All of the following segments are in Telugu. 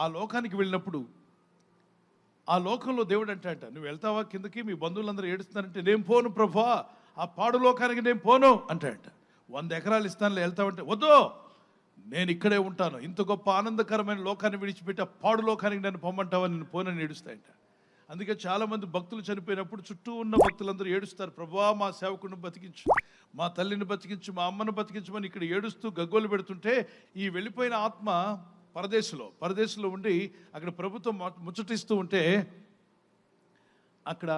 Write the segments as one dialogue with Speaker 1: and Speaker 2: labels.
Speaker 1: ఆ లోకానికి వెళ్ళినప్పుడు ఆ లోకంలో దేవుడు అంటాట, నువ్వు వెళ్తావా కిందకి, మీ బంధువులందరూ ఏడుస్తున్నారంటే, నేను పోను ప్రభా, ఆ పాడు లోకానికి నేను పోను అంటాట. 100 ఎకరాలు ఇస్తానులే, వెళ్తావంటే, వద్దు నేను ఇక్కడే ఉంటాను, ఇంత గొప్ప ఆనందకరమైన లోకాన్ని విడిచిపెట్టి ఆ పాడు లోకానికి నన్ను పొమ్మంటావా, నేను పోనని ఏడుస్తాయంట. అందుకే చాలామంది భక్తులు చనిపోయినప్పుడు చుట్టూ ఉన్న భక్తులందరూ ఏడుస్తారు, ప్రభా మా సేవకుడిని బతికించు, మా తల్లిని బతికించు, మా అమ్మను బతికించమని ఇక్కడ ఏడుస్తూ గగ్గోలు పెడుతుంటే, ఈ వెళ్ళిపోయిన ఆత్మ పరదేశంలో ఉండి అక్కడ ప్రభుత్వం ముచ్చటిస్తూ ఉంటే, అక్కడ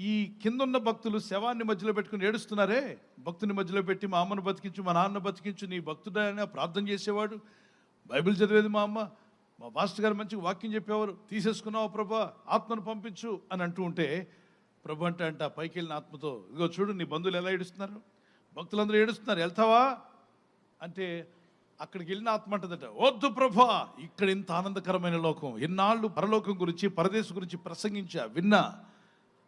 Speaker 1: ఈ కిందున్న భక్తులు శవాన్ని మధ్యలో పెట్టుకుని ఏడుస్తున్నారే, భక్తుని మధ్యలో పెట్టి మా అమ్మను బతికించు, మా నాన్న బతికించు, నీ భక్తుడైనా ప్రార్థన చేసేవాడు, బైబిల్ చదివేది మా అమ్మ, మా పాస్టర్ గారు మంచిగా వాక్యం చెప్పేవారు, తీసేసుకున్నావు ప్రభా, ఆత్మను పంపించు అని అంటూ ఉంటే, ప్రభు అంట పైకి వెళ్ళిన ఆత్మతో, ఇదిగో చూడు నీ బంధువులు ఎలా ఏడుస్తున్నారు, భక్తులందరూ ఏడుస్తున్నారు, వెళ్తావా అంటే, అక్కడికి వెళ్ళిన ఆత్మ అంటదట, వద్దు ప్రభా, ఇక్కడ ఇంత ఆనందకరమైన లోకం, ఎన్నాళ్ళు పరలోకం గురించి పరదేశం గురించి ప్రసంగించా విన్నా,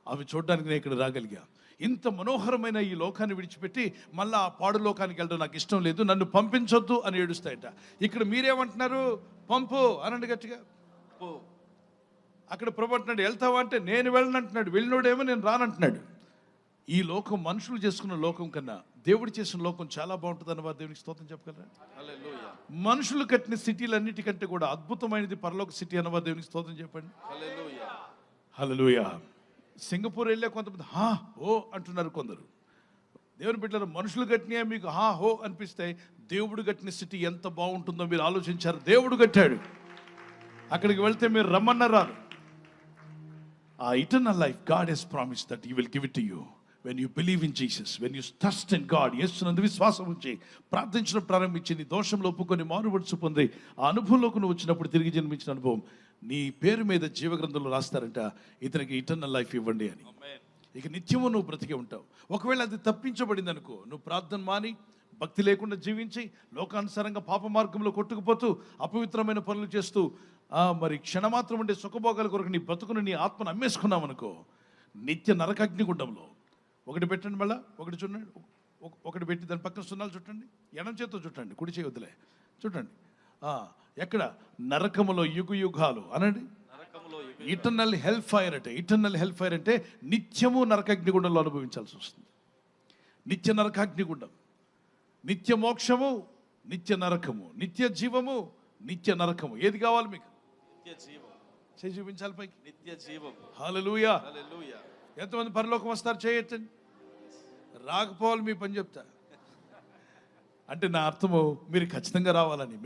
Speaker 1: అవి చూడడానికి నేను ఇక్కడ రాగలిగా, ఇంత మనోహరమైన ఈ లోకాన్ని విడిచిపెట్టి మళ్ళీ ఆ పాడు లోకానికి వెళ్ళడం నాకు ఇష్టం లేదు, నన్ను పంపించొద్దు అని ఏడుస్తాయట. ఇక్కడ మీరేమంటున్నారు, పంపు అనండి గట్టిగా. అక్కడ ప్రభు అంటున్నాడు, వెళ్తావా అంటే, నేను వెళ్ళనంటున్నాడు, వెళ్ళినోడేమో నేను రానంటున్నాడు. ఈ లోకం మనుషులు చేసుకున్న లోకం కన్నా దేవుడు చేసిన లోకం చాలా బాగుంటుంది అన్న వారు దేవునికి స్తోత్రం చెప్పగలరా?
Speaker 2: హల్లెలూయా.
Speaker 1: మనుషులు కట్టిన సిటీలన్నిటికంటే కూడా అద్భుతమైనది పరలోక సిటీ అన్నవారు దేవునికి స్తోత్రం చెప్పండి.
Speaker 2: హల్లెలూయా.
Speaker 1: హల్లెలూయా. సింగపూర్ వెళ్ళే కొంతమంది హా హో అంటున్నారు కొందరు. దేవుని బిడ్డలారా, మనుషులు కట్టినా మీకు హా హో అనిపిస్తే, దేవుడు కట్టిన సిటీ ఎంత బాగుంటుందో మీరు ఆలోచించారు. దేవుడు కట్టాడు, అక్కడికి వెళ్తే మీరు రమ్మన్నారు రారు. ఆ eternal life God has promised that he will give it to you when you believe in Jesus, when you trust in God. యేసునందు విశ్వాసం ఉంచి ప్రార్థించడం ప్రారంభించి నీ దోషంలో ఒప్పుకొని మారుమనసు పొంది ఆ అనుభవంలోకి నువ్వు వచ్చినప్పుడు, తిరిగి జన్మించిన అనుభవం, నీ పేరు మీద జీవగ్రంథంలో రాస్తారంట, ఇతనికి ఇటర్నల్ లైఫ్ ఇవ్వండి అని. ఇక నిత్యము నువ్వు బ్రతికే ఉంటావు. ఒకవేళ అది తప్పించబడింది అనుకో, నువ్వు ప్రార్థన మాని భక్తి లేకుండా జీవించి లోకానుసారంగా పాప మార్గంలో కొట్టుకుపోతూ అపవిత్రమైన పనులు చేస్తూ మరి క్షణమాత్రం ఉండే సుఖభోగాల కొరకు నీ బ్రతుకుని, నీ ఆత్మను అమ్మేసుకున్నావు అనుకో, నిత్య నరకాగ్నిగుండంలో. ఒకటి పెట్టండి, మళ్ళా ఒకటి చూడండి, ఒకటి పెట్టి దాని పక్కన సున్నాలు చుట్టండి, ఎడం చేత్తో చుట్టండి, కుడి చేయొద్దులే, చుట్టండి. ఎక్కడ? నరకములో యుగ యుగాలు అనండి. ఇటర్నల్ హెల్ ఫైర్ అంటే, ఇటర్నల్ హెల్ ఫైర్ అంటే నిత్యము నరకాగ్నిగుండంలో అనుభవించాల్సి వస్తుంది. నిత్య నరకాగ్నిగుండం, నిత్య మోక్షము, నిత్య నరకము, నిత్య జీవము, నిత్య నరకము. ఏది కావాలి మీకు?
Speaker 2: నిత్య జీవం.
Speaker 1: చేయి చూపించాలి పైకి.
Speaker 2: నిత్య జీవం.
Speaker 1: హల్లెలూయా.
Speaker 2: హల్లెలూయా.
Speaker 1: ఎంతమంది పరలోకం వస్తారు చేయొచ్చండి? రాకపోవాలి మీ పని చెప్తా అంటే, నా అర్థము మీరు ఖచ్చితంగా రావాలని.